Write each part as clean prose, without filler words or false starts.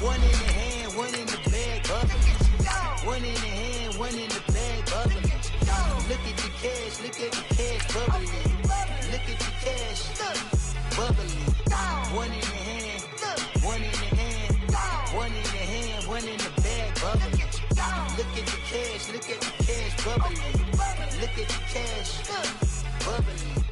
One in the hand, one in the bag, bubbling. One in the hand, one in the bag, bubbling. Look at the cash, bubbling. Look at the cash, bubbling. One in the hand, one in the hand, one in the hand, one in the bag, bubbling. Look at the cash, bubbling. Look at the cash, bubbling.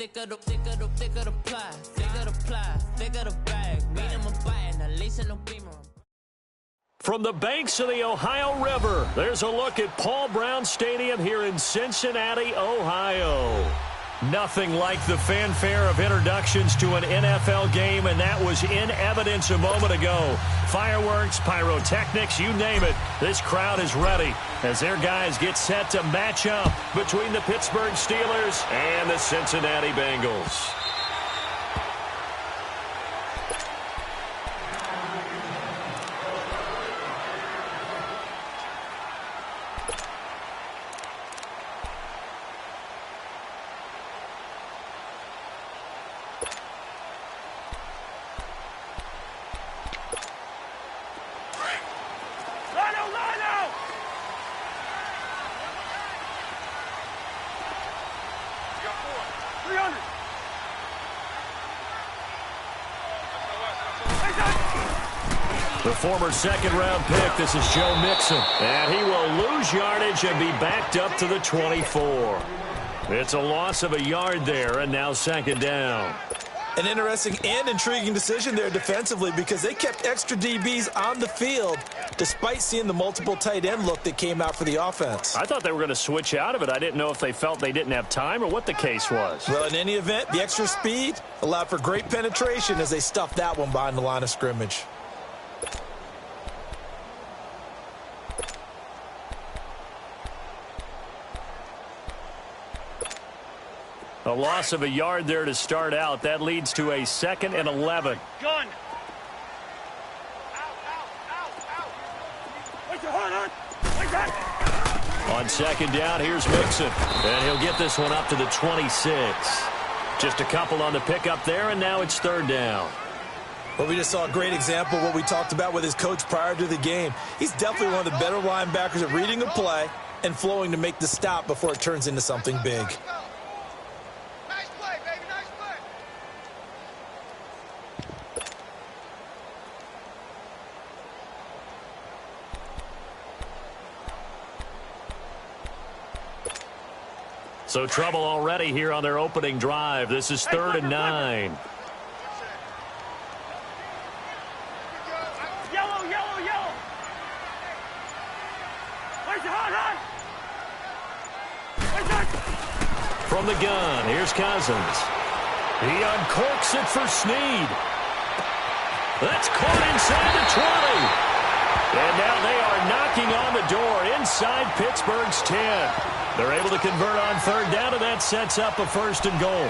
Thicker the pie, thicker the bag. Meet him a bite, and lace no beamer. From the banks of the Ohio River, there's a look at Paul Brown Stadium here in Cincinnati, Ohio. Nothing like the fanfare of introductions to an NFL game, and that was in evidence a moment ago. Fireworks, pyrotechnics, you name it. This crowd is ready as their guys get set to match up between the Pittsburgh Steelers and the Cincinnati Bengals. The former second-round pick, this is Joe Mixon. And he will lose yardage and be backed up to the 24. It's a loss of a yard there, and now second down. An interesting and intriguing decision there defensively because they kept extra DBs on the field despite seeing the multiple tight end look that came out for the offense. I thought they were going to switch out of it. I didn't know if they felt they didn't have time or what the case was. Well, in any event, the extra speed allowed for great penetration as they stuffed that one behind the line of scrimmage. A loss of a yard there to start out. That leads to a 2nd and 11. Gun. On second down, here's Mixon. And he'll get this one up to the 26. Just a couple on the pickup there, and now it's third down. Well, we just saw a great example of what we talked about with his coach prior to the game. He's definitely one of the better linebackers at reading a play and flowing to make the stop before it turns into something big. So trouble already here on their opening drive. This is 3rd and 9. Yellow. Where's your hot? From the gun, here's Cousins. He uncorks it for Snead. That's caught inside the 20. And now they are knocking on the door inside Pittsburgh's 10. They're able to convert on third down, and that sets up a 1st and goal.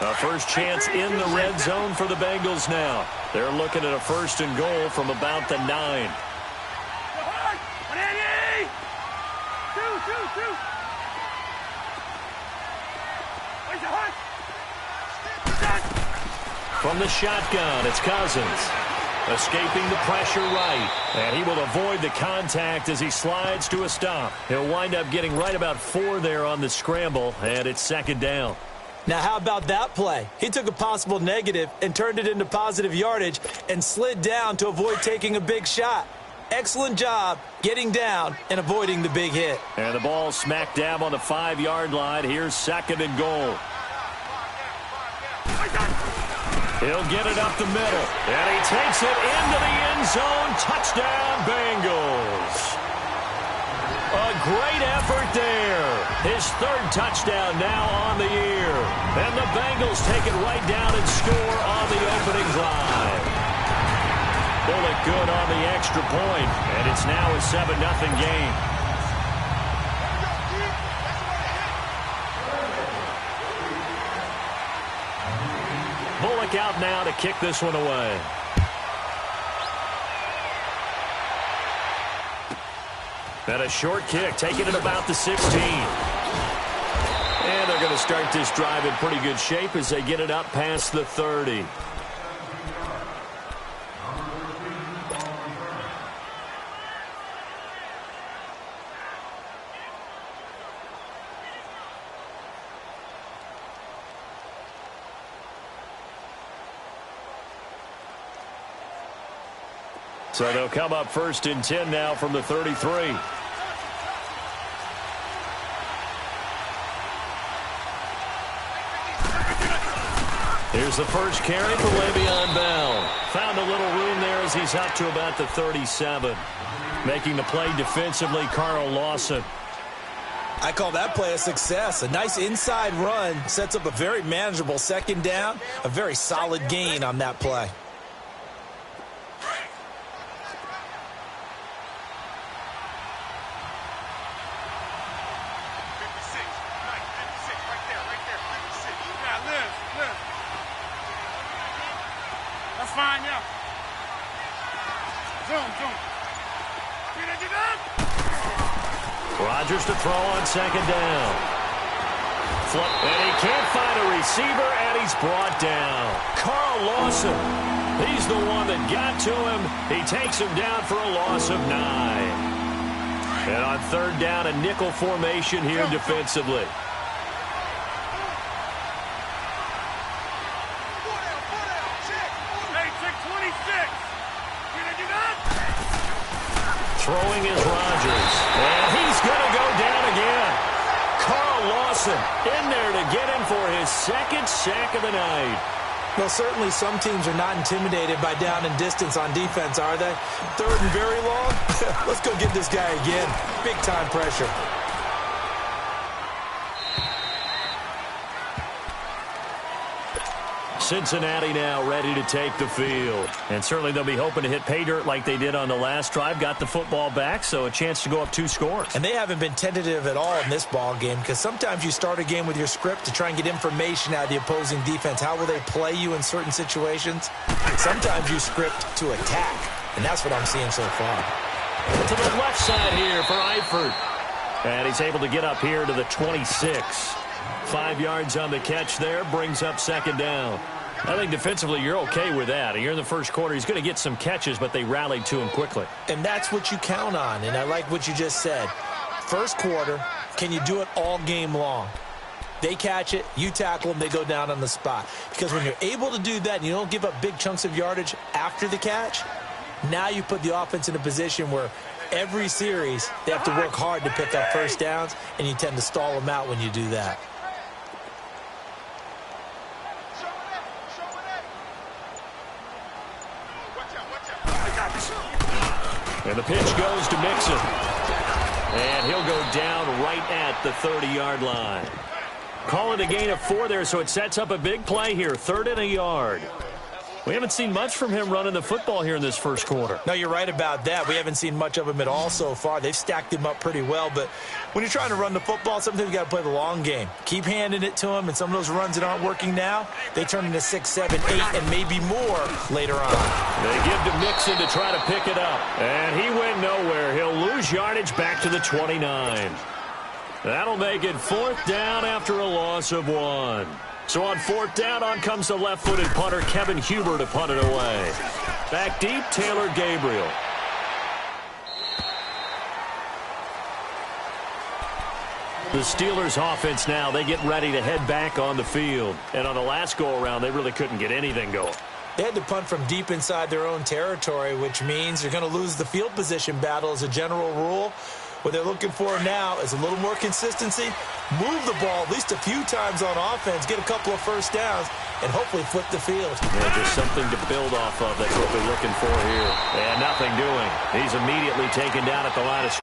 A first chance in the red zone for the Bengals now. They're looking at a 1st and goal from about the 9. From the shotgun, it's Cousins. Escaping the pressure right. And he will avoid the contact as he slides to a stop. He'll wind up getting right about 4 there on the scramble, and it's second down. Now, how about that play? He took a possible negative and turned it into positive yardage and slid down to avoid taking a big shot. Excellent job getting down and avoiding the big hit. And the ball smack dab on the 5-yard line. Here's 2nd and goal. He'll get it up the middle. And he takes it into the end zone. Touchdown, Bengals. A great effort there. His 3rd touchdown now on the year. And the Bengals take it right down and score on the opening drive. Bullet good on the extra point. And it's now a 7-0 game. back out now to kick this one away. And a short kick, taking it about the 16. And they're going to start this drive in pretty good shape as they get it up past the 30. So they'll come up 1st and 10 now from the 33. Here's the first carry for Le'Veon Bell. Found a little room there as he's up to about the 37. Making the play defensively, Carl Lawson. I call that play a success. A nice inside run sets up a very manageable 2nd down. A very solid gain on that play. Fine, yeah. Zoom. Rodgers to throw on 2nd down. And he can't find a receiver, and he's brought down. Carl Lawson, he's the one that got to him. He takes him down for a loss of 9. And on 3rd down, a nickel formation here defensively. Throwing is Rodgers. And he's going to go down again. Carl Lawson in there to get him for his 2nd sack of the night. Well, certainly some teams are not intimidated by down and distance on defense, are they? 3rd and very long? Let's go get this guy again. Big-time pressure. Cincinnati now ready to take the field. And certainly they'll be hoping to hit pay dirt like they did on the last drive. Got the football back, so a chance to go up 2 scores. And they haven't been tentative at all in this ball game because sometimes you start a game with your script to try and get information out of the opposing defense. How will they play you in certain situations? Sometimes you script to attack, and that's what I'm seeing so far. To the left side here for Eifert. And he's able to get up here to the 26. 5 yards on the catch there, brings up 2nd down. I think defensively you're okay with that. Here in the first quarter, he's going to get some catches, but they rallied to him quickly. And that's what you count on, and I like what you just said. First quarter, can you do it all game long? They catch it, you tackle them, they go down on the spot. Because when you're able to do that and you don't give up big chunks of yardage after the catch, now you put the offense in a position where every series they have to work hard to pick up 1st downs, and you tend to stall them out when you do that. And the pitch goes to Mixon. And he'll go down right at the 30-yard line. Call it a gain of 4 there, so it sets up a big play here. 3rd and a yard. We haven't seen much from him running the football here in this first quarter. No, you're right about that. We haven't seen much of him at all so far. They've stacked him up pretty well, but when you're trying to run the football, sometimes you got to play the long game. Keep handing it to him, and some of those runs that aren't working now, they turn into 6, 7, 8, and maybe more later on. They give to Mixon to try to pick it up, and he went nowhere. He'll lose yardage back to the 29. That'll make it 4th down after a loss of 1. So on 4th down, on comes the left-footed punter, Kevin Huber, to punt it away. Back deep, Taylor Gabriel. The Steelers offense now, they get ready to head back on the field. And on the last go-around, they really couldn't get anything going. They had to punt from deep inside their own territory, which means you're going to lose the field position battle as a general rule. What they're looking for now is a little more consistency, move the ball at least a few times on offense, get a couple of 1st downs, and hopefully flip the field. Yeah, just something to build off of. That's what they're looking for here. And nothing doing. He's immediately taken down at the line of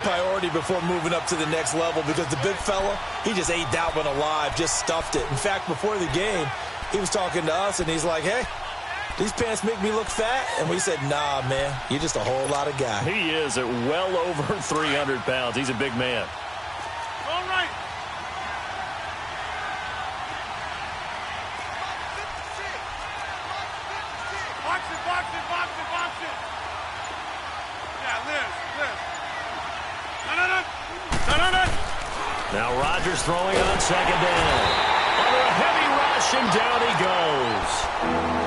priority before moving up to the next level, because the big fella, he just ate that one alive, just stuffed it. In fact, before the game, he was talking to us, and he's like, hey, these pants make me look fat. And we said, nah, man, you're just a whole lot of guy. He is at well over 300 pounds. He's a big man. it. Yeah, Liz. No. Now Rodgers throwing on second down. Under a heavy rush, and down he goes.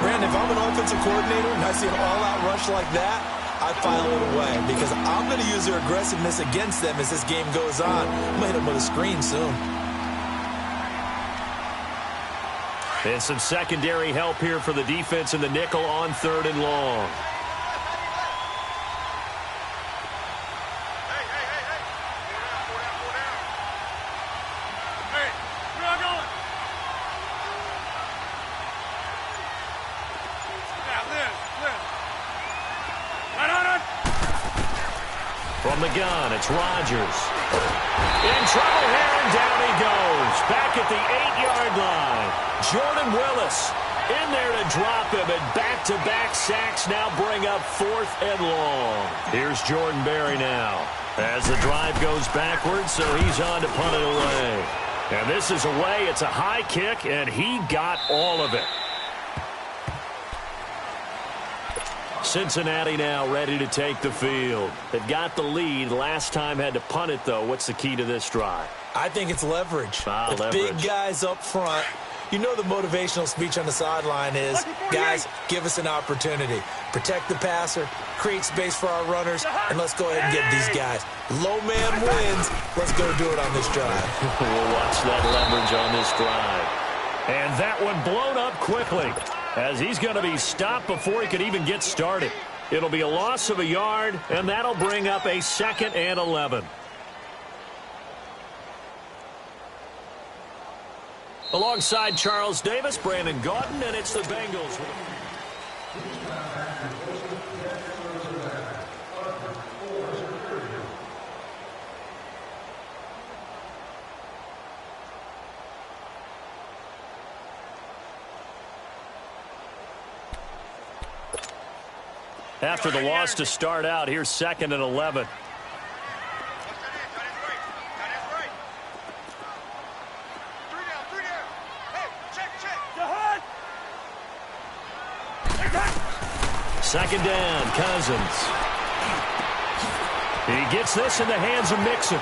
Brandon, if I'm an offensive coordinator and I see an all-out rush like that, I file it away because I'm going to use their aggressiveness against them as this game goes on. I'm going to hit them with a screen soon. And some secondary help here for the defense in the nickel on 3rd and long. From the gun, it's Rodgers. In trouble here, and down he goes. Back at the 8-yard line. Jordan Willis in there to drop him, and back-to-back sacks now bring up 4th and long. Here's Jordan Berry now. As the drive goes backwards, so he's on to punt it away. And this is away. It's a high kick, and he got all of it. Cincinnati now ready to take the field. They've got the lead. Last time had to punt it, though. What's the key to this drive? I think it's leverage. Leverage. Big guys up front. You know the motivational speech on the sideline is, guys, give us an opportunity. Protect the passer, create space for our runners, and let's go ahead and get these guys. Low man wins. Let's go do it on this drive. We'll watch that leverage on this drive. And that one blown up quickly, as he's going to be stopped before he can even get started. It'll be a loss of a yard, and that'll bring up a 2nd and 11. Alongside Charles Davis, Brandon Gaudin, and it's the Bengals. After the loss to start out, here's 2nd and 11. Second down, Cousins. He gets this in the hands of Mixon.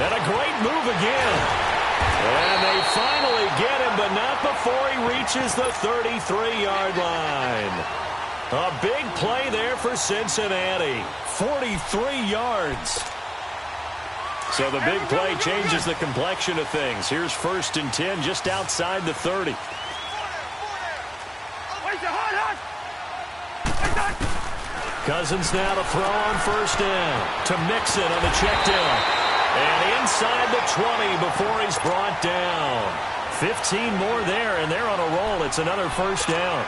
And a great move again. And they finally get him, but not before he reaches the 33-yard line. A big play there for Cincinnati. 43 yards. So the big play changes the complexion of things. Here's 1st and 10 just outside the 30. Cousins now to throw on 1st down. To Mixon on the check down. And inside the 20 before he's brought down. 15 more there, and they're on a roll. It's another 1st down.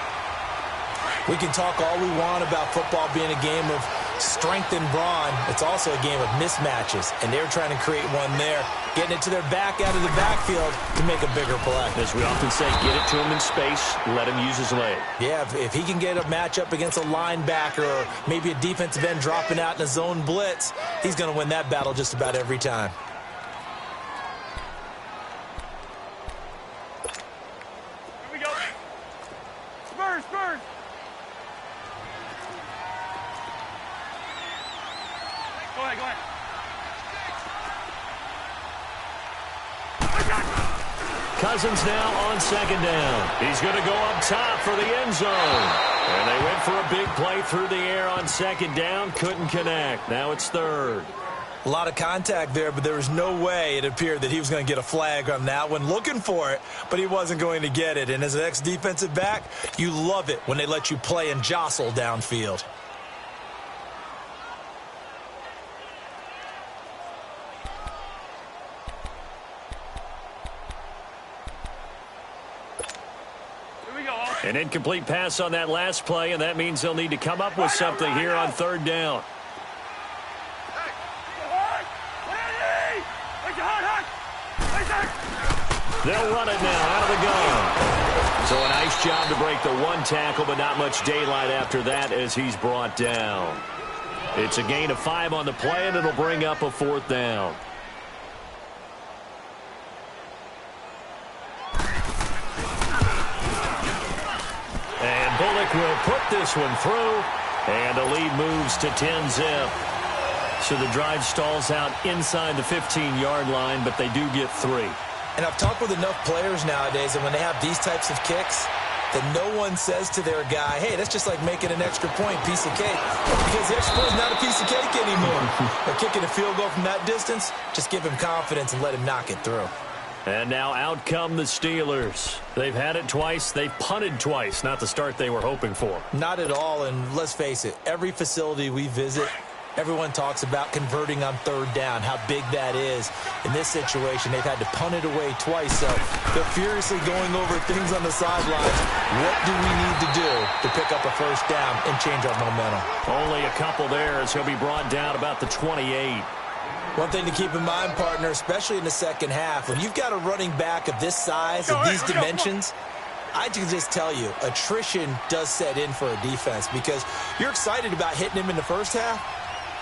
We can talk all we want about football being a game of strength and brawn. It's also a game of mismatches, and they're trying to create one there, getting it to their back out of the backfield to make a bigger play. As we often say, get it to him in space, let him use his leg. Yeah, if he can get a matchup against a linebacker or maybe a defensive end dropping out in a zone blitz, he's going to win that battle just about every time. Here we go. Spurs. Go ahead. Cousins now on 2nd down. He's going to go up top for the end zone. And they went for a big play through the air on 2nd down. Couldn't connect. Now it's 3rd. A lot of contact there, but there was no way it appeared that he was going to get a flag on that one. Looking for it, but he wasn't going to get it. And as an ex-defensive back, you love it when they let you play and jostle downfield. An incomplete pass on that last play, and that means they'll need to come up with something here on 3rd down. They'll run it now out of the gun. So a nice job to break the one tackle, but not much daylight after that as he's brought down. It's a gain of 5 on the play, and it'll bring up a 4th down. And And Bullock will put this one through, and the lead moves to 10-zip. So the drive stalls out inside the 15-yard line, but they do get 3. And I've talked with enough players nowadays, and when they have these types of kicks, that no one says to their guy, hey, that's just like making an extra point, piece of cake. Because the extra point is not a piece of cake anymore. But kicking a field goal from that distance, just give him confidence and let him knock it through. And now out come the Steelers. They've had it twice. They've punted twice. Not the start they were hoping for. Not at all, and let's face it, every facility we visit, everyone talks about converting on third down, how big that is. In this situation, they've had to punt it away twice, so they're furiously going over things on the sidelines. What do we need to do to pick up a first down and change our momentum? Only a couple there as he'll be brought down about the 28. One thing to keep in mind, partner, especially in the second half, when you've got a running back of this size and these dimensions, I can just tell you, attrition does set in for a defense because you're excited about hitting him in the first half.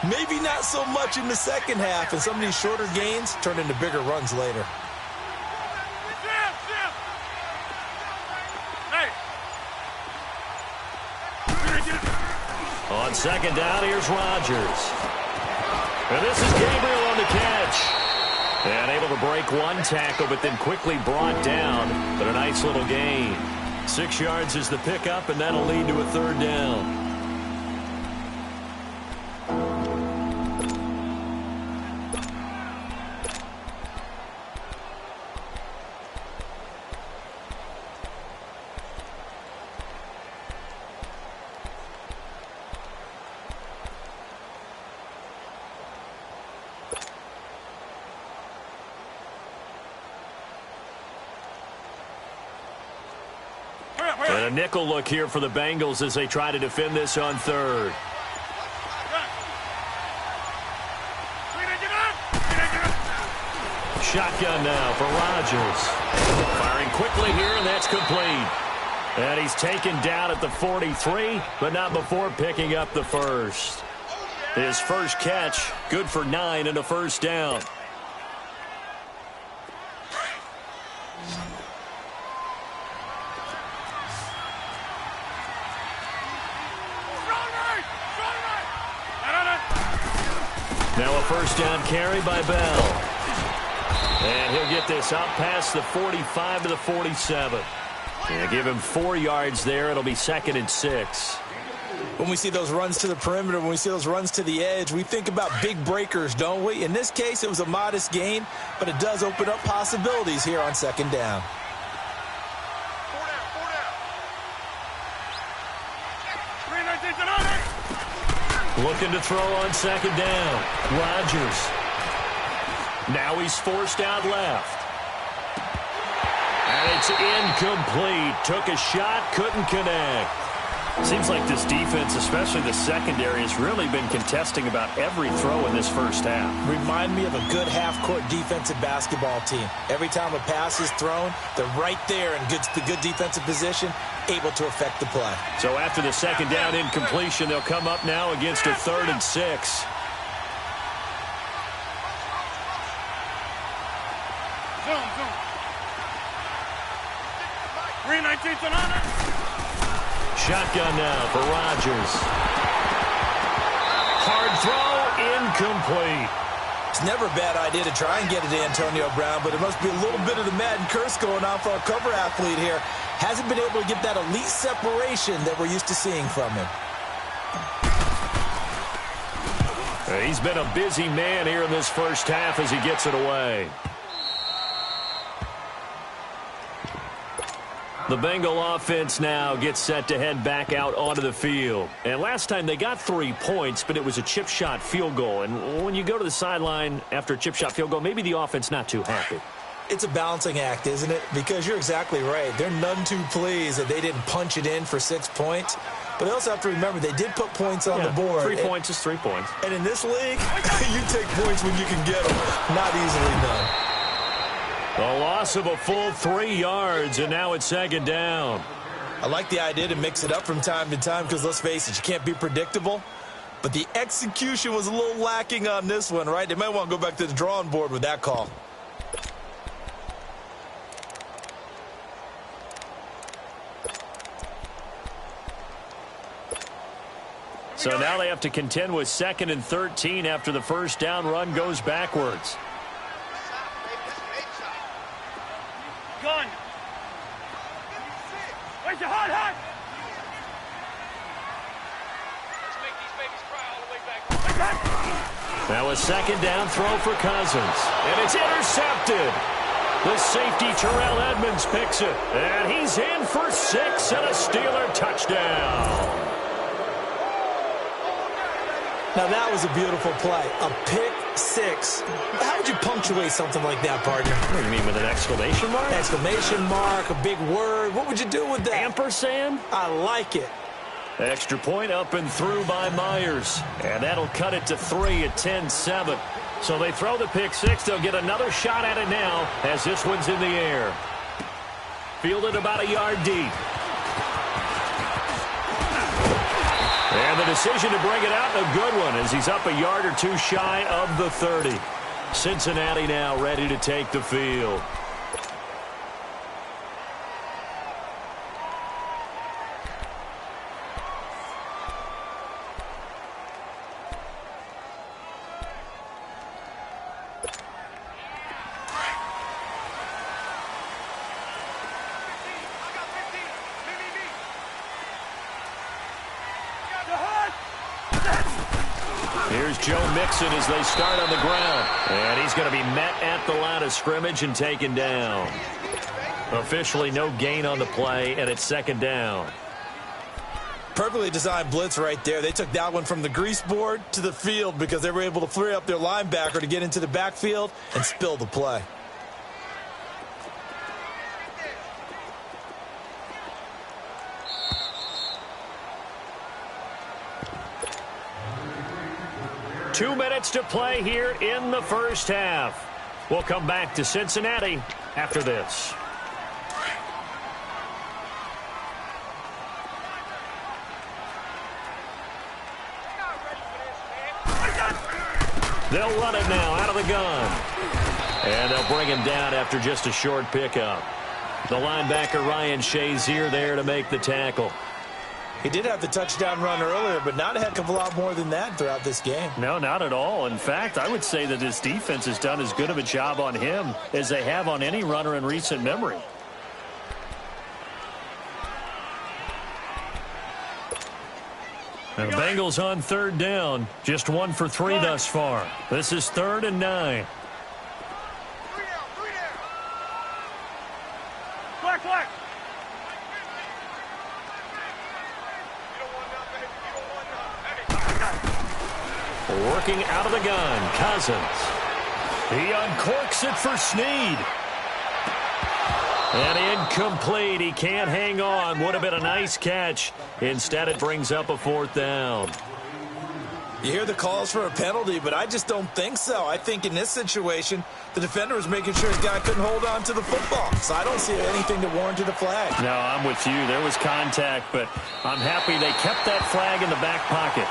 Maybe not so much in the second half, and some of these shorter gains turn into bigger runs later. On second down, here's Rodgers. And this is Gabriel on the catch. And able to break one tackle, but then quickly brought down. But a nice little gain. 6 yards is the pickup, and that'll lead to a third down. And a nickel look here for the Bengals as they try to defend this on third. Shotgun now for Rodgers. Firing quickly here, and that's complete. And he's taken down at the 43, but not before picking up the first. His first catch, good for 9 and a first down. Now a first down carry by Bell. And he'll get this out past the 45 to the 47. And give him 4 yards there. It'll be 2nd and 6. When we see those runs to the perimeter, when we see those runs to the edge, we think about big breakers, don't we? In this case, it was a modest gain, but it does open up possibilities here on second down. Looking to throw on second down. Rodgers. Now he's forced out left. And it's incomplete. Took a shot, couldn't connect. Seems like this defense, especially the secondary, has really been contesting about every throw in this first half. Remind me of a good half-court defensive basketball team. Every time a pass is thrown, they're right there in good defensive position, able to affect the play. So after the second down incompletion, they'll come up now against a 3rd and 6. Shotgun now for Rodgers. Hard throw, incomplete. It's never a bad idea to try and get it to Antonio Brown, but it must be a little bit of the Madden curse going on for a cover athlete here. Hasn't been able to get that elite separation that we're used to seeing from him. He's been a busy man here in this first half as he gets it away. The Bengal offense now gets set to head back out onto the field. And last time they got 3 points, but it was a chip shot field goal. And when you go to the sideline after a chip shot field goal, maybe the offense not too happy. It's a balancing act, isn't it? Because you're exactly right. They're none too pleased that they didn't punch it in for 6 points. But they also have to remember they did put points on the board. 3 points is 3 points. And in this league, you take points when you can get them. Not easily done. A loss of a full 3 yards, and now it's second down. I like the idea to mix it up from time to time because, let's face it, you can't be predictable. But the execution was a little lacking on this one, right? They might want to go back to the drawing board with that call. So now they have to contend with 2nd and 13 after the first down run goes backwards. Gun. Where's your hot, hot? Let's make these babies cry all the way back. Now a 2nd down throw for Cousins. And it's intercepted. The safety, Terrell Edmonds, picks it. And he's in for 6 and a Steeler touchdown. Now, that was a beautiful play. A pick 6. How would you punctuate something like that, partner? What do you mean, with an exclamation mark? Exclamation mark, a big word. What would you do with that? Ampersand? I like it. Extra point up and through by Myers. And that'll cut it to 3 at 10-7. So they throw the pick 6. They'll get another shot at it now as this one's in the air. Fielded about a yard deep. And the decision to bring it out, a good one, as he's up a yard or 2 shy of the 30. Cincinnati now ready to take the field. Here's Joe Mixon as they start on the ground. And he's going to be met at the line of scrimmage and taken down. Officially no gain on the play, and it's 2nd down. Perfectly designed blitz right there. They took that one from the grease board to the field because they were able to free up their linebacker to get into the backfield and spill the play. Two minutes to play here in the first half. We'll come back to Cincinnati after this. They'll run it now out of the gun. And they'll bring him down after just a short pickup. The linebacker Ryan Shazier there to make the tackle. He did have the touchdown run earlier, but not a heck of a lot more than that throughout this game. No, not at all. In fact, I would say that this defense has done as good of a job on him as they have on any runner in recent memory. And the Bengals on 3rd down. Just 1 for 3 thus far. This is 3rd and 9. Black, black. Working out of the gun, Cousins. He uncorks it for Snead. And incomplete. He can't hang on. Would have been a nice catch. Instead, it brings up a 4th down. You hear the calls for a penalty, but I just don't think so. I think in this situation, the defender was making sure his guy couldn't hold on to the football. So I don't see anything that warranted a flag. No, I'm with you. There was contact, but I'm happy they kept that flag in the back pocket.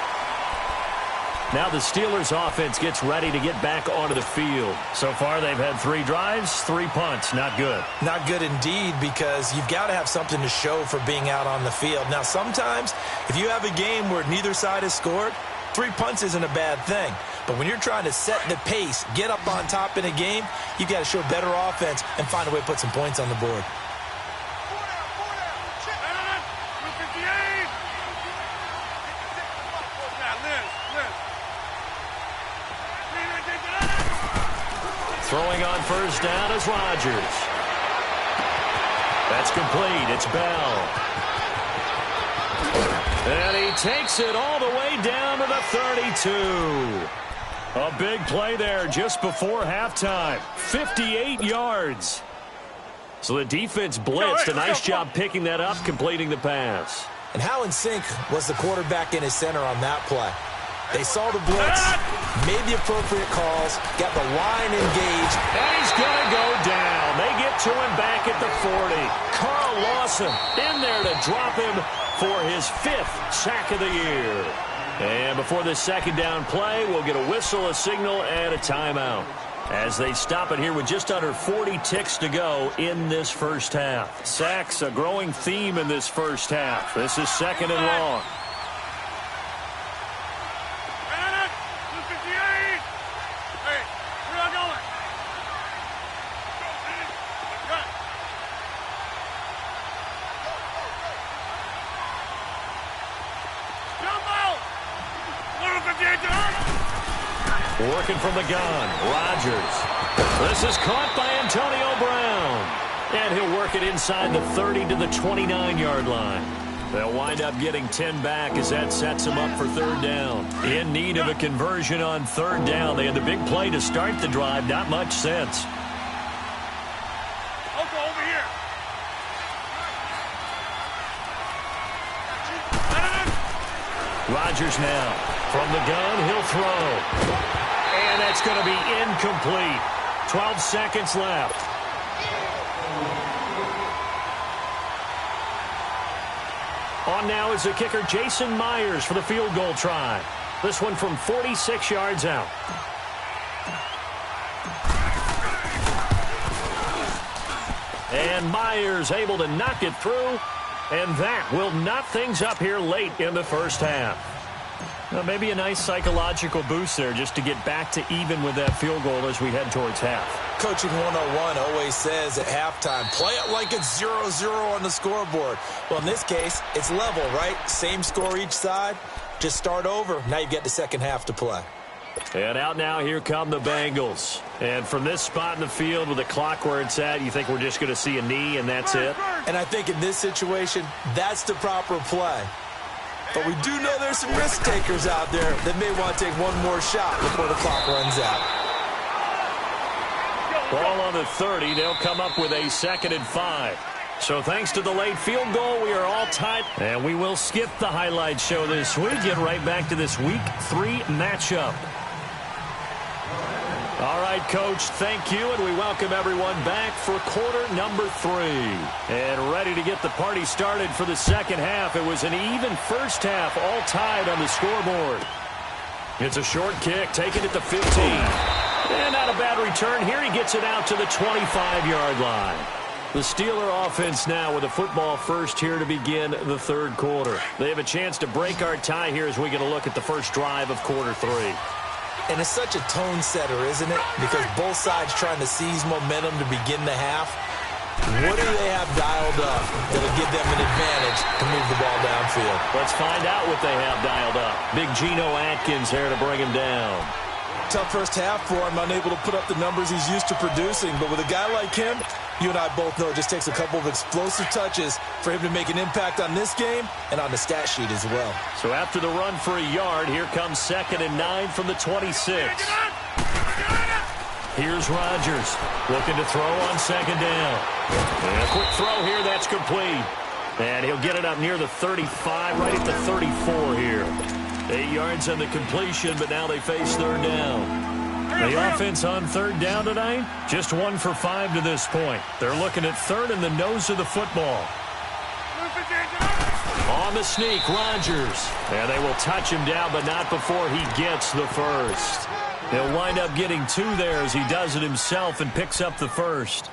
Now the Steelers offense gets ready to get back onto the field. So far they've had 3 drives, 3 punts. Not good. Not good indeed, because you've got to have something to show for being out on the field. Now sometimes if you have a game where neither side has scored, 3 punts isn't a bad thing. But when you're trying to set the pace, get up on top in a game, you've got to show better offense and find a way to put some points on the board. Throwing on 1st down is Rodgers. That's complete. It's Bell. And he takes it all the way down to the 32. A big play there just before halftime. 58 yards. So the defense blitzed. A nice job picking that up, completing the pass. And how in sync was the quarterback and his center on that play? They saw the blitz, made the appropriate calls, got the line engaged. And he's going to go down. They get to him back at the 40. Carl Lawson in there to drop him for his 5th sack of the year. And before this 2nd down play, we'll get a whistle, a signal, and a timeout as they stop it here with just under 40 ticks to go in this first half. Sacks, a growing theme in this first half. This is 2nd and long. Working from the gun, Rodgers. This is caught by Antonio Brown. And he'll work it inside the 30 to the 29-yard line. They'll wind up getting 10 back as that sets them up for third down. In need of a conversion on third down. They had the big play to start the drive. Not much sense. I'll go over here. Rodgers now. From the gun, he'll throw. And that's going to be incomplete. 12 seconds left. On now is the kicker, Jason Myers, for the field goal try. This one from 46 yards out. And Myers able to knock it through. And that will knot things up here late in the first half. Well, maybe a nice psychological boost there just to get back to even with that field goal as we head towards half. Coaching 101 always says at halftime, play it like it's 0-0 on the scoreboard. Well, in this case, it's level, right? Same score each side. Just start over. Now you get the second half to play. And out now, here come the Bengals. And from this spot in the field with the clock where it's at, you think we're just going to see a knee and that's it? And I think in this situation, that's the proper play. But we do know there's some risk takers out there that may want to take one more shot before the clock runs out. Ball on the 30. They'll come up with a 2nd and 5. So thanks to the late field goal, we are all tied. And we will skip the highlight show this week. Get right back to this Week 3 matchup. All right, Coach, thank you, and we welcome everyone back for quarter number 3. And ready to get the party started for the second half. It was an even first half, all tied on the scoreboard. It's a short kick, taken at the 15. And not a bad return here. He gets it out to the 25-yard line. The Steeler offense now with a football first here to begin the third quarter. They have a chance to break our tie here as we get a look at the first drive of quarter 3. And it's such a tone setter, isn't it? Because both sides trying to seize momentum to begin the half. What do they have dialed up that'll give them an advantage to move the ball downfield? Let's find out what they have dialed up. Big Geno Atkins there to bring him down. Tough first half for him, unable to put up the numbers he's used to producing. But with a guy like him, you and I both know it just takes a couple of explosive touches for him to make an impact on this game and on the stat sheet as well. So after the run for a yard, here comes 2nd and 9 from the 26. Here's Rodgers looking to throw on 2nd down. And a quick throw here, that's complete. And he'll get it up near the 35, right at the 34 here. 8 yards on the completion, but now they face third down. The offense on third down tonight, just 1 for 5 to this point. They're looking at third in the nose of the football. On the sneak, Rodgers. And they will touch him down, but not before he gets the first. He'll wind up getting 2 there as he does it himself and picks up the first.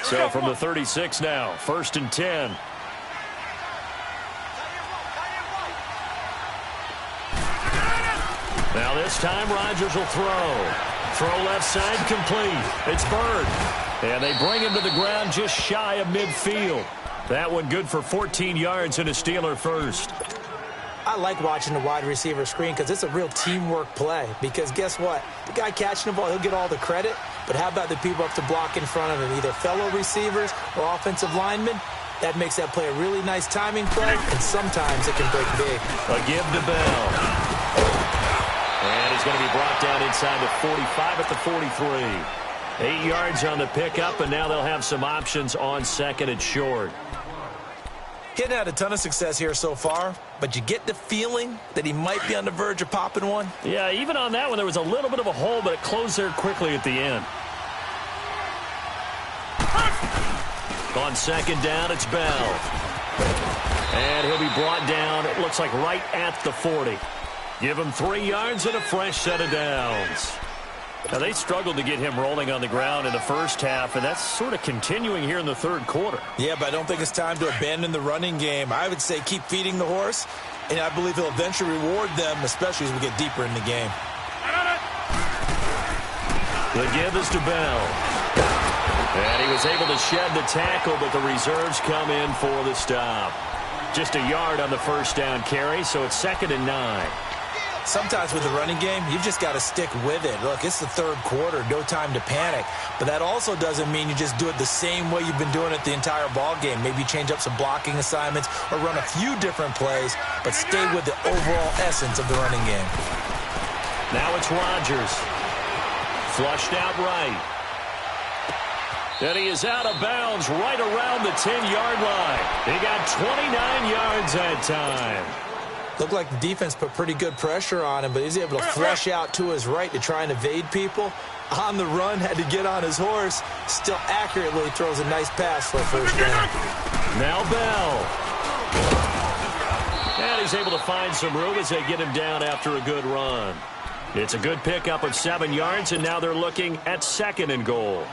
So from the 36 now, 1st and 10. Now this time, Rodgers will throw. Throw left side, complete. It's Bird. And they bring him to the ground just shy of midfield. That one good for 14 yards and a Steeler first. I like watching the wide receiver screen because it's a real teamwork play. Because guess what? The guy catching the ball, he'll get all the credit. But how about the people up to block in front of him, either fellow receivers or offensive linemen? That makes that play a really nice timing play, and sometimes it can break big. A give to Bell. And he's going to be brought down inside the 45 at the 43. 8 yards on the pickup, and now they'll have some options on 2nd and short. He hadn't had a ton of success here so far, but you get the feeling that he might be on the verge of popping one. Yeah, even on that one, there was a little bit of a hole, but it closed there quickly at the end. On 2nd down, it's Bell. And he'll be brought down, it looks like right at the 40. Give him 3 yards and a fresh set of downs. Now, they struggled to get him rolling on the ground in the first half, and that's sort of continuing here in the third quarter. Yeah, but I don't think it's time to abandon the running game. I would say keep feeding the horse, and I believe he'll eventually reward them, especially as we get deeper in the game. The give is to Bell. And he was able to shed the tackle, but the reserves come in for the stop. Just a yard on the first down carry, so it's 2nd and 9. Sometimes with the running game, you've just got to stick with it. Look, it's the third quarter, no time to panic. But that also doesn't mean you just do it the same way you've been doing it the entire ball game. Maybe change up some blocking assignments or run a few different plays, but stay with the overall essence of the running game. Now it's Rodgers. Flushed out right. And he is out of bounds right around the 10-yard line. He got 29 yards that time. Looked like the defense put pretty good pressure on him, but he's able to flush out to his right to try and evade people. On the run, had to get on his horse. Still accurately throws a nice pass for a first down. Now Bell. And he's able to find some room as they get him down after a good run. It's a good pickup of 7 yards, and now they're looking at 2nd and goal.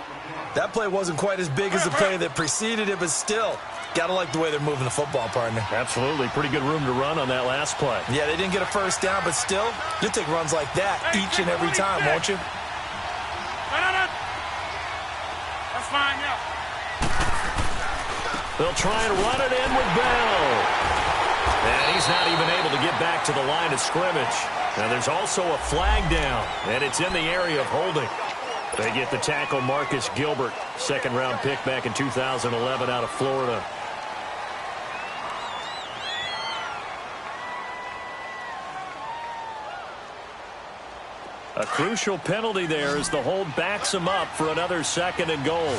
That play wasn't quite as big as the play that preceded it, but still, got to like the way they're moving the football, partner. Absolutely. Pretty good room to run on that last play. Yeah, they didn't get a first down, but still, you'll take runs like that each and every time, won't you? That's fine, yeah. They'll try and run it in with Bell. And he's not even able to get back to the line of scrimmage. Now there's also a flag down, and it's in the area of holding. They get the tackle, Marcus Gilbert, 2nd-round pick back in 2011 out of Florida. A crucial penalty there as the hold backs him up for another 2nd and goal.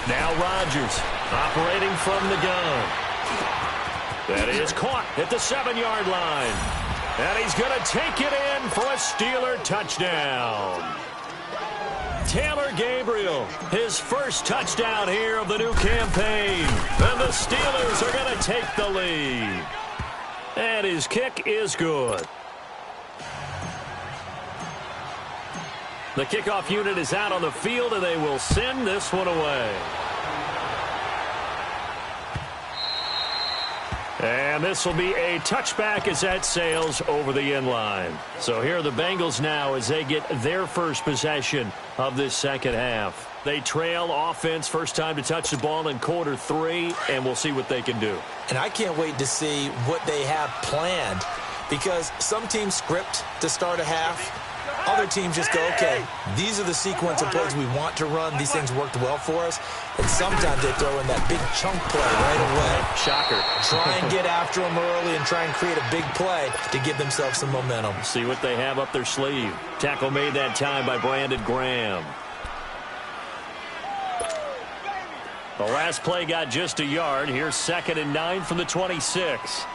Now Rodgers operating from the gun. That is caught at the 7-yard line. And he's going to take it in for a Steeler touchdown. Taylor Gabriel, his first touchdown here of the new campaign. And the Steelers are going to take the lead. And his kick is good. The kickoff unit is out on the field, and they will send this one away. And this will be a touchback as that sails over the end line. So here are the Bengals now as they get their first possession of this second half. They trail offense, first time to touch the ball in quarter 3, and we'll see what they can do. And I can't wait to see what they have planned, because some teams script to start a half. Other teams just go, okay, these are the sequence of plays we want to run. These things worked well for us. And sometimes they throw in that big chunk play right away. Shocker. Try and get after them early and try and create a big play to give themselves some momentum. See what they have up their sleeve. Tackle made that time by Brandon Graham. The last play got just a yard. Here's 2nd and 9 from the 26.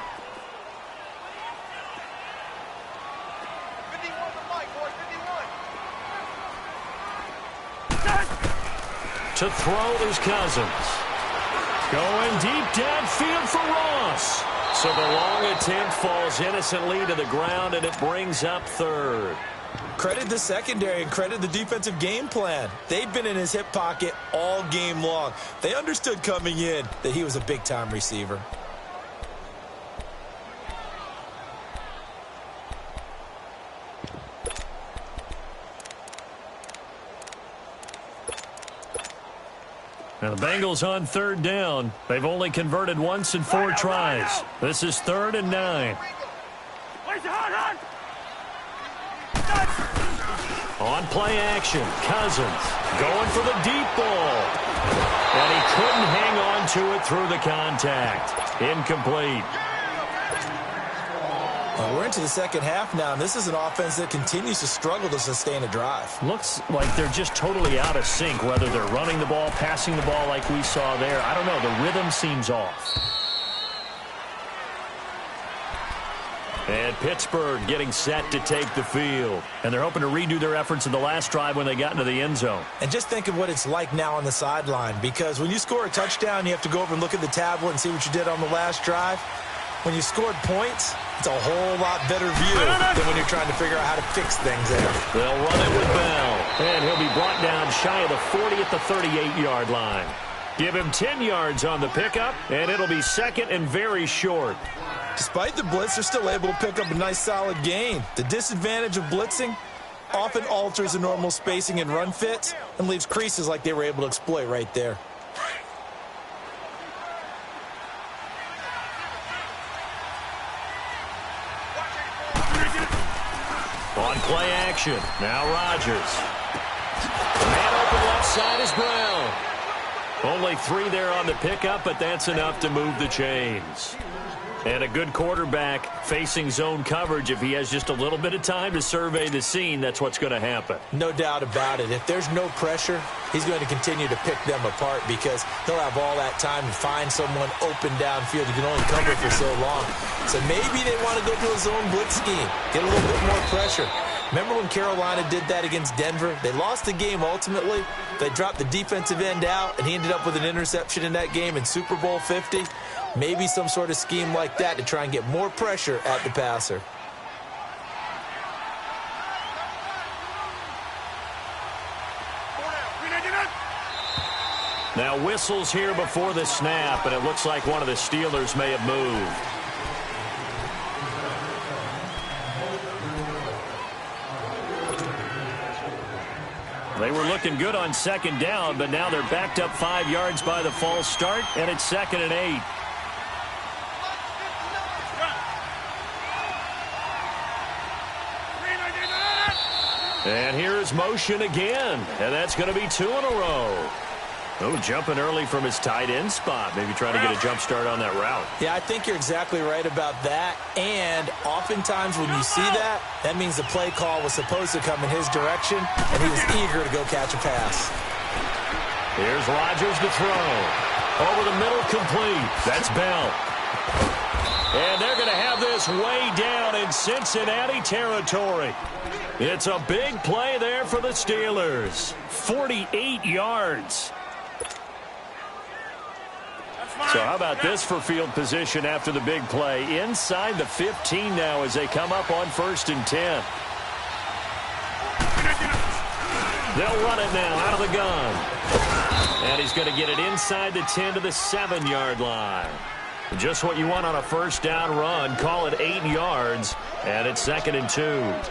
To throw is Cousins. Going deep downfield for Ross. So the long attempt falls innocently to the ground, and it brings up 3rd. Credit the secondary and credit the defensive game plan. They've been in his hip pocket all game long. They understood coming in that he was a big-time receiver. Now the Bengals on 3rd down. They've only converted once in 4 tries. This is 3rd and 9. On play action, Cousins going for the deep ball. And he couldn't hang on to it through the contact. Incomplete. Well, we're into the second half now, and this is an offense that continues to struggle to sustain a drive. Looks like they're just totally out of sync, whether they're running the ball, passing the ball like we saw there. I don't know. The rhythm seems off. And Pittsburgh getting set to take the field. And they're hoping to redo their efforts in the last drive when they got into the end zone. And just think of what it's like now on the sideline, because when you score a touchdown, you have to go over and look at the tablet and see what you did on the last drive. When you scored points, it's a whole lot better view than when you're trying to figure out how to fix things there. They'll run it with Bell. And he'll be brought down shy of the 40 at the 38-yard line. Give him 10 yards on the pickup, and it'll be 2nd and very short. Despite the blitz, they're still able to pick up a nice solid gain. The disadvantage of blitzing often alters the normal spacing and run fits and leaves creases like they were able to exploit right there. On play action, now Rodgers. Man open left side is Brown. Only 3 there on the pickup, but that's enough to move the chains. And a good quarterback facing zone coverage, if he has just a little bit of time to survey the scene, that's what's going to happen. No doubt about it. If there's no pressure, he's going to continue to pick them apart because he'll have all that time to find someone open downfield. He can only cover for so long. So maybe they want to go to a zone blitz scheme, get a little bit more pressure. Remember when Carolina did that against Denver? They lost the game ultimately. They dropped the defensive end out, and he ended up with an interception in that game in Super Bowl 50. Maybe some sort of scheme like that to try and get more pressure at the passer. Now whistles here before the snap, and it looks like one of the Steelers may have moved. They were looking good on second down, but now they're backed up 5 yards by the false start, and it's 2nd and 8. And here's motion again, and that's going to be 2 in a row. Oh, jumping early from his tight end spot. Maybe trying to get a jump start on that route. Yeah, I think you're exactly right about that. And oftentimes when you see that, that means the play call was supposed to come in his direction, and he was eager to go catch a pass. Here's Rodgers to throw. Over the middle, complete. That's Bell. And they're going to have this way down in Cincinnati territory. It's a big play there for the Steelers. 48 yards. So how about this for field position after the big play? Inside the 15 now as they come up on 1st and 10. They'll run it now out of the gun. And he's going to get it inside the 10 to the 7-yard line. Just what you want on a first down run. Call it 8 yards. And it's 2nd and 2.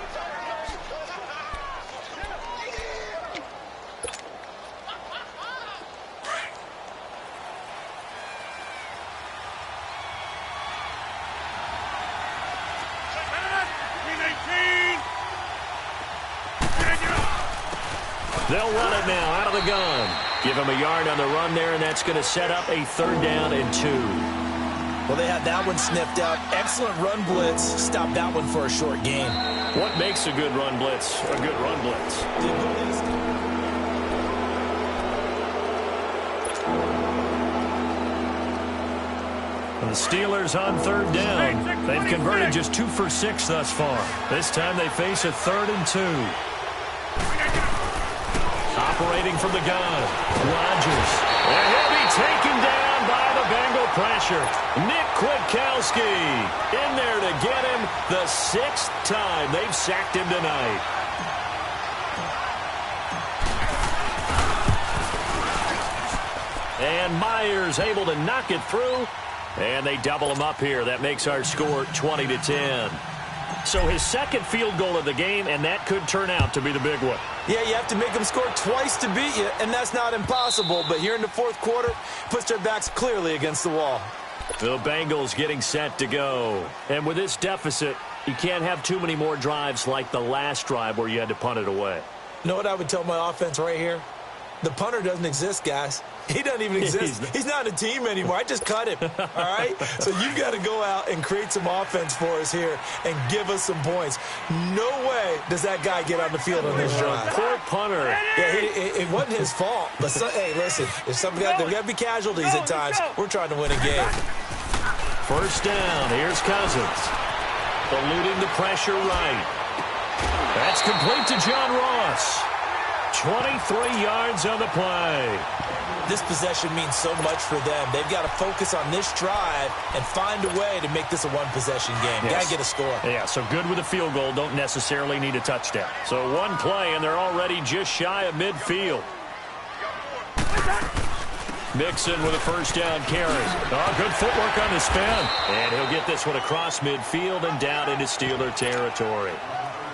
They'll run it now out of the gun. Give him a yard on the run there, and that's going to set up a 3rd down and 2. Well, they had that one sniffed out. Excellent run blitz. Stop that one for a short gain. What makes a good run blitz a good run blitz? The Steelers on 3rd down. They've converted just 2 for 6 thus far. This time they face a 3rd and 2. Operating from the gun, Rodgers. And he'll be taken down by the Bengal pressure. Nick Kwiatkowski in there to get him the 6th time they've sacked him tonight. And Myers able to knock it through. And they double him up here. That makes our score 20-10. So his 2nd field goal of the game, and that could turn out to be the big one. Yeah, you have to make them score twice to beat you, and that's not impossible. But here in the 4th quarter, puts their backs clearly against the wall. The Bengals getting set to go. And with this deficit, you can't have too many more drives like the last drive where you had to punt it away. You know what I would tell my offense right here? The punter doesn't exist, guys. He doesn't even exist. He's not a team anymore. I just cut him, all right? So you've got to go out and create some offense for us here and give us some points. No way does that guy get on the field on this drive. Poor punter. Yeah, it wasn't his fault. But hey, listen, there's got to be casualties at times. We're trying to win a game. 1st down. Here's Cousins. Eluding the pressure right. That's complete to John Ross. 23 yards on the play. This possession means so much for them. They've got to focus on this drive and find a way to make this a one-possession game. Yes. Got to get a score. Yeah, so good with a field goal. Don't necessarily need a touchdown. So one play, and they're already just shy of midfield. Mixon with a first down carry. Oh, good footwork on the spin. And he'll get this one across midfield and down into Steeler territory.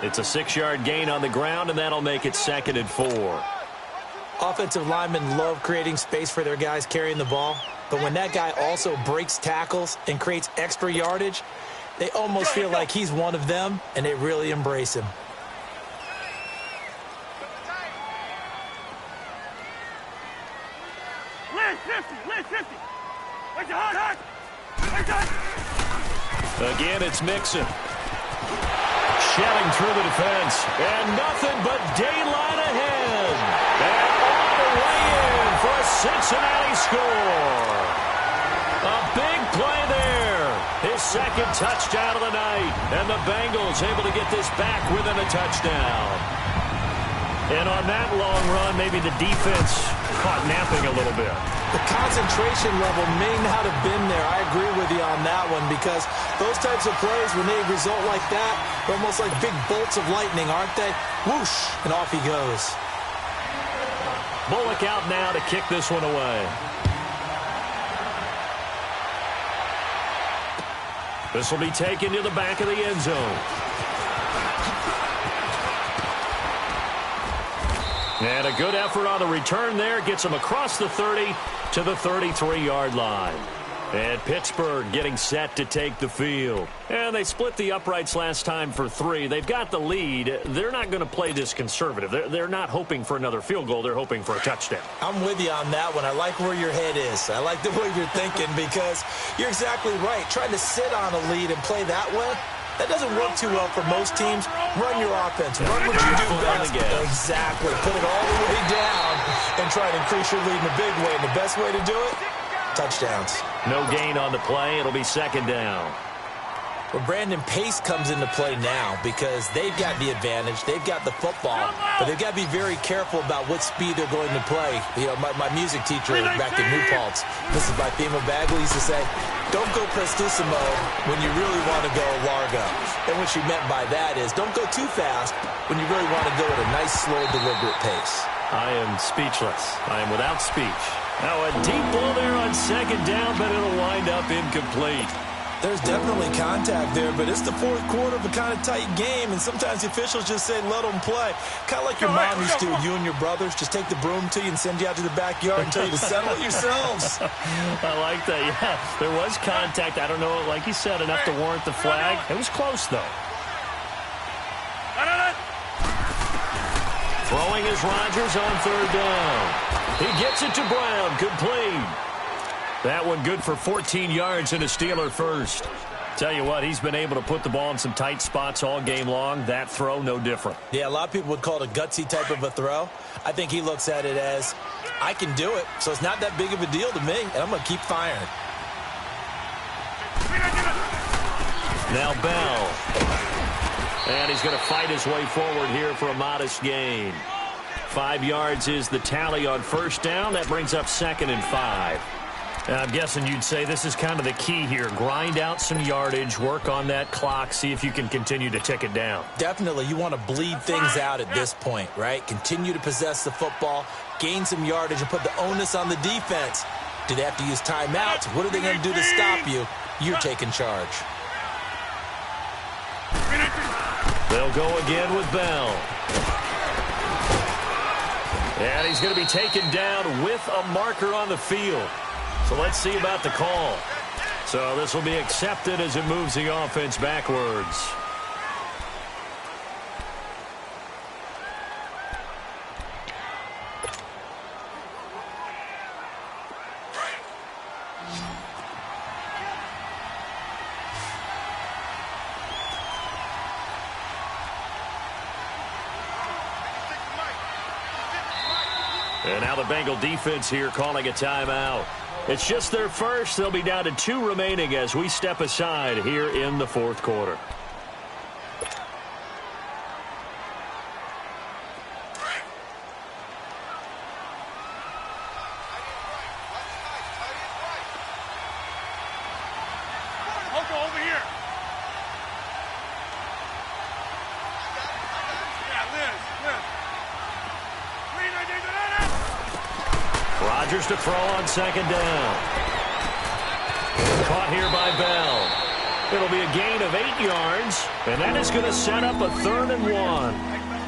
It's a 6-yard gain on the ground, and that'll make it 2nd and 4. Offensive linemen love creating space for their guys carrying the ball. But when that guy also breaks tackles and creates extra yardage, they almost feel like he's one of them, and they really embrace him. Again, it's Mixon. Shelling through the defense. And nothing but daylight ahead. And all the way in for a Cincinnati score. A big play there. His 2nd touchdown of the night. And the Bengals able to get this back within a touchdown. And on that long run, maybe the defense caught napping a little bit. The concentration level may not have been there. I agree with you on that one because those types of plays, when they result like that, they're almost like big bolts of lightning, aren't they? Whoosh, and off he goes. Bullock out now to kick this one away. This will be taken to the back of the end zone. And a good effort on the return there. Gets him across the 30 to the 33-yard line. And Pittsburgh getting set to take the field. And they split the uprights last time for 3. They've got the lead. They're not going to play this conservative. They're not hoping for another field goal. They're hoping for a touchdown. I'm with you on that one. I like where your head is. I like the way you're thinking because you're exactly right. Trying to sit on a lead and play that way, that doesn't work too well for most teams. Run your offense. Run what you do best. Exactly. Put it all the way down and try to increase your lead in a big way. And the best way to do it, touchdowns. No gain on the play. It'll be 2nd down. Well, Brandon, pace comes into play now because they've got the advantage. They've got the football, but they've got to be very careful about what speed they're going to play. You know, my music teacher back in New Paltz, this is my theme of Bagley, used to say, don't go prestissimo when you really want to go largo. And what she meant by that is don't go too fast when you really want to go at a nice, slow, deliberate pace. I am speechless. I am without speech. Now a deep ball there on 2nd down, but it'll wind up incomplete. There's definitely contact there, but it's the 4th quarter of a kind of tight game, and sometimes the officials just say, let them play. Kind of like your mom used to, you and your brothers, just take the broom to you and send you out to the backyard and tell you to settle it yourselves. I like that, yeah. There was contact. I don't know, like you said, enough to warrant the flag. It was close, though. Throwing is Rodgers on 3rd down. He gets it to Brown, complete. That one good for 14 yards and a Steeler first. Tell you what, he's been able to put the ball in some tight spots all game long. That throw, no different. Yeah, a lot of people would call it a gutsy type of a throw. I think he looks at it as, I can do it, so it's not that big of a deal to me, and I'm going to keep firing. Now Bell. And he's going to fight his way forward here for a modest gain. 5 yards is the tally on 1st down. That brings up 2nd and 5. I'm guessing you'd say this is kind of the key here. Grind out some yardage, work on that clock, see if you can continue to tick it down. Definitely. You want to bleed things out at this point, right? Continue to possess the football, gain some yardage, and put the onus on the defense. Do they have to use timeouts? What are they going to do to stop you? You're taking charge. They'll go again with Bell. And he's going to be taken down with a marker on the field. So let's see about the call. So this will be accepted as it moves the offense backwards. And now the Bengal defense here calling a timeout. It's just their first. They'll be down to 2 remaining as we step aside here in the 4th quarter. Over here. Yeah, Liz. Rodgers to throw on second down. Caught here by Bell. It'll be a gain of 8 yards, and that is going to set up a 3rd and 1.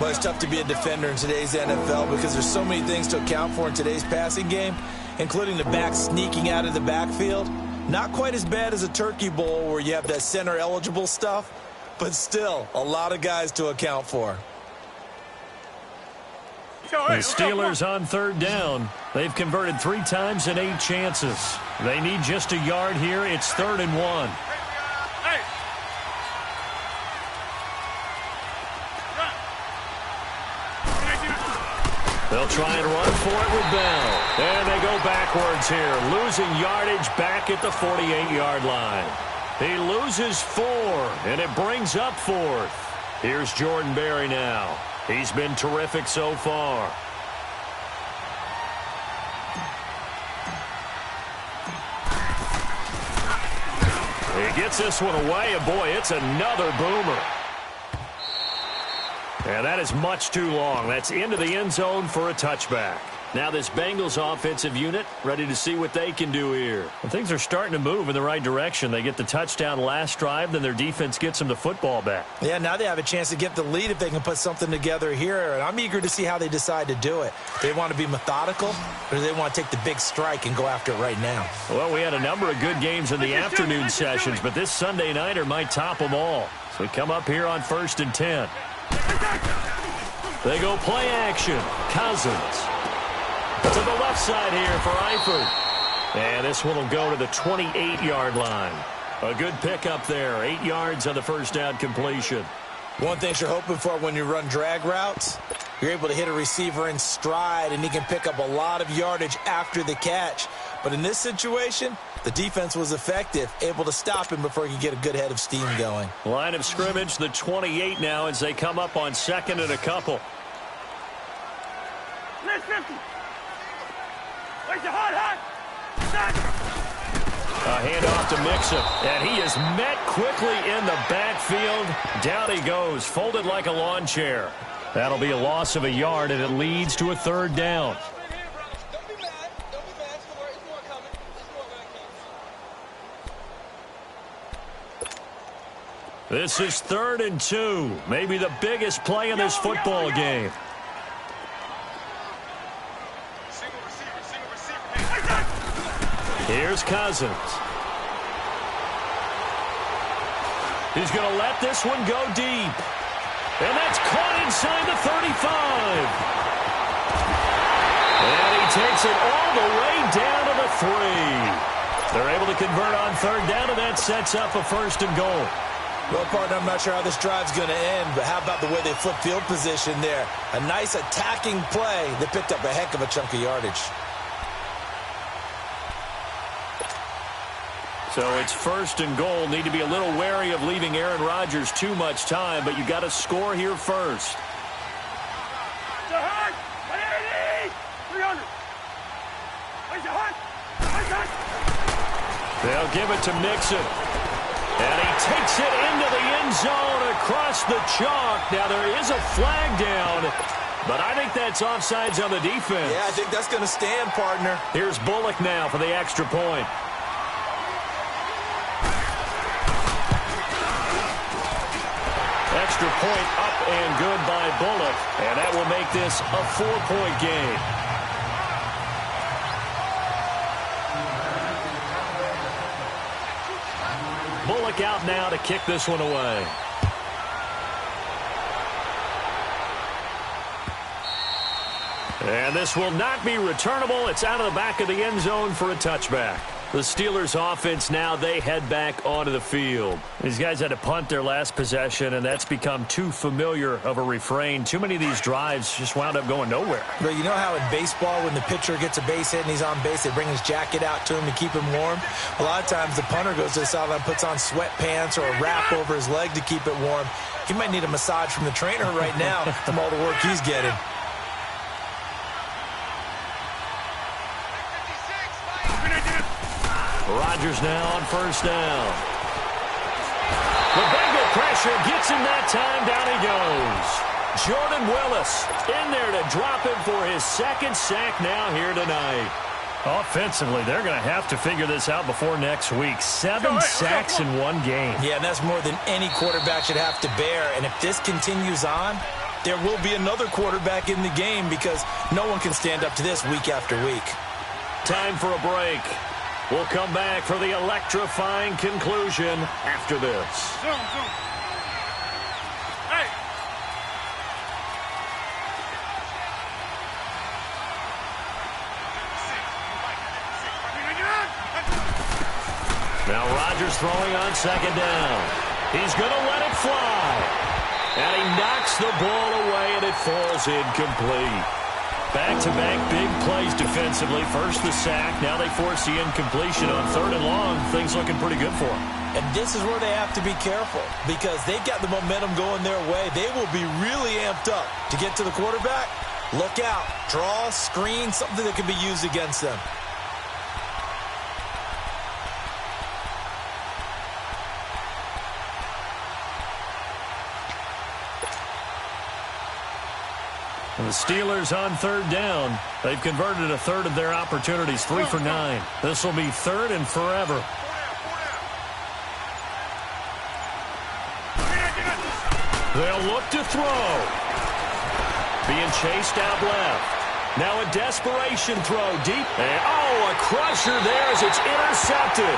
Well, it's tough to be a defender in today's NFL because there's so many things to account for in today's passing game, including the back sneaking out of the backfield. Not quite as bad as a Turkey Bowl where you have that center-eligible stuff, but still a lot of guys to account for. The Steelers on 3rd down. They've converted 3 times in 8 chances. They need just a yard here. It's 3rd and 1. They'll try and run for it with Bell. And they go backwards here, losing yardage back at the 48-yard line. He loses 4, and it brings up 4th. Here's Jordan Berry now. He's been terrific so far. He gets this one away, and boy, it's another boomer. And that is much too long. That's into the end zone for a touchback. Now this Bengals offensive unit ready to see what they can do here. Well, things are starting to move in the right direction. They get the touchdown last drive, then their defense gets them the football back. Yeah, now they have a chance to get the lead if they can put something together here, and I'm eager to see how they decide to do it. They want to be methodical, or do they want to take the big strike and go after it right now? Well, we had a number of good games in the afternoon sessions, but this Sunday nighter might top them all. So we come up here on 1st and 10. They go play action. Cousins to the left side here for Eifert. And this one will go to the 28-yard line. A good pickup there. 8 yards on the first down completion. One thing you're hoping for when you run drag routes, you're able to hit a receiver in stride, and he can pick up a lot of yardage after the catch. But in this situation, the defense was effective, able to stop him before he could get a good head of steam going. Line of scrimmage, the 28 now as they come up on 2nd and a couple. A handoff to Mixon, and he is met quickly in the backfield. Down he goes, folded like a lawn chair. That'll be a loss of a yard, and it leads to a 3rd down. This is 3rd and 2, maybe the biggest play in this football game. Here's Cousins. He's going to let this one go deep. And that's caught inside the 35. And he takes it all the way down to the 3. They're able to convert on 3rd down, and that sets up a 1st and goal. Well, partner, I'm not sure how this drive's going to end, but how about the way they flip field position there? A nice attacking play that picked up a heck of a chunk of yardage. So it's 1st and goal. Need to be a little wary of leaving Aaron Rodgers too much time, but you got to score here first. They'll give it to Mixon. And he takes it into the end zone across the chalk. Now there is a flag down, but I think that's offsides on the defense. Yeah, I think that's going to stand, partner. Here's Bullock now for the extra point. Extra point up and good by Bullock, and that will make this a 4-point game. Bullock out now to kick this one away. And this will not be returnable. It's out of the back of the end zone for a touchback. The Steelers offense now, they head back onto the field. These guys had to punt their last possession, and that's become too familiar of a refrain. Too many of these drives just wound up going nowhere. But you know how in baseball, when the pitcher gets a base hit and he's on base, they bring his jacket out to him to keep him warm? A lot of times the punter goes to the sideline, puts on sweatpants or a wrap over his leg to keep it warm. He might need a massage from the trainer right now from all the work he's getting. Rodgers now on 1st down. The Bengal pressure gets him that time. Down he goes. Jordan Willis in there to drop him for his 2nd sack now here tonight. Offensively, they're going to have to figure this out before next week. 7 sacks in one game. Yeah, and that's more than any quarterback should have to bear. And if this continues on, there will be another quarterback in the game because no one can stand up to this week after week. Time for a break. We'll come back for the electrifying conclusion after this. Zoom. Hey. Now Rodgers throwing on second down. He's going to let it fly. And he knocks the ball away, and it falls incomplete. Back-to-back big plays defensively. First the sack. Now they force the incompletion on 3rd and long. Things looking pretty good for them. And this is where they have to be careful because they've got the momentum going their way. They will be really amped up to get to the quarterback. Look out. Draw, screen, something that can be used against them. And the Steelers on 3rd down. They've converted a third of their opportunities, 3 for 9. This will be 3rd and forever. They'll look to throw. Being chased out left. Now a desperation throw deep. And, a crusher there as it's intercepted.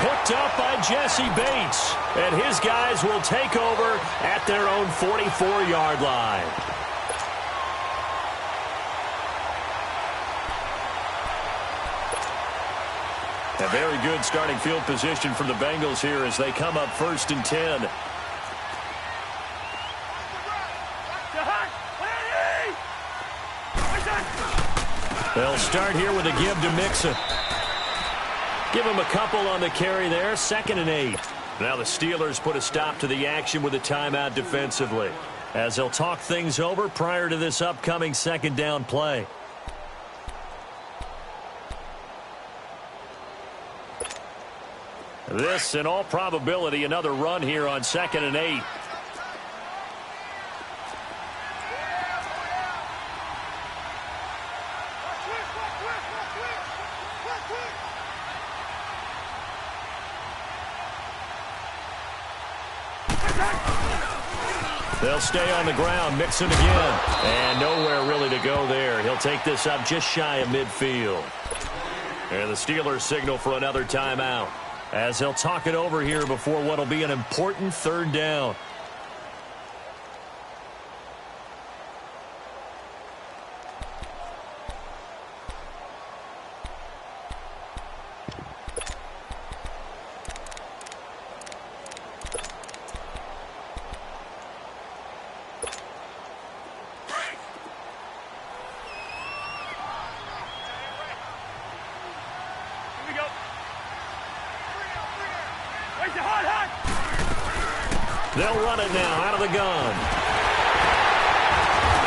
Picked up by Jesse Bates. And his guys will take over at their own 44-yard line. A very good starting field position for the Bengals here as they come up 1st and 10. They'll start here with a give to Mixon. Give him a couple on the carry there. 2nd and 8. Now the Steelers put a stop to the action with a timeout defensively as they'll talk things over prior to this upcoming 2nd down play. This, in all probability, another run here on 2nd and 8. They'll stay on the ground, Mixon again. And nowhere really to go there. He'll take this up just shy of midfield. And the Steelers signal for another timeout as they'll talk it over here before what will be an important 3rd down. They'll run it now out of the gun.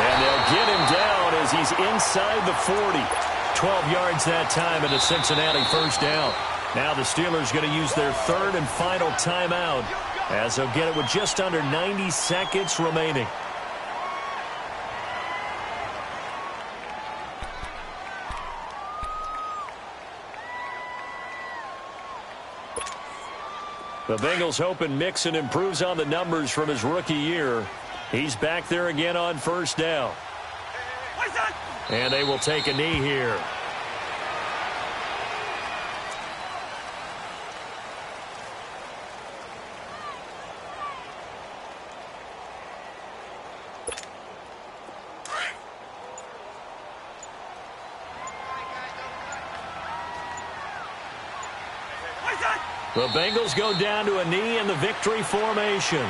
And they'll get him down as he's inside the 40. 12 yards that time and a Cincinnati 1st down. Now the Steelers going to use their 3rd and final timeout as they'll get it with just under 90 seconds remaining. The Bengals hoping Mixon improves on the numbers from his rookie year. He's back there again on 1st down. And they will take a knee here. The Bengals go down to a knee in the victory formation.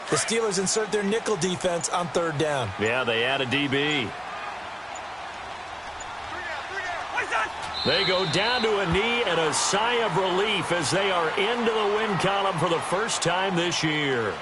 The Steelers insert their nickel defense on 3rd down. Yeah, they add a DB. They go down to a knee and a sigh of relief as they are into the win column for the first time this year.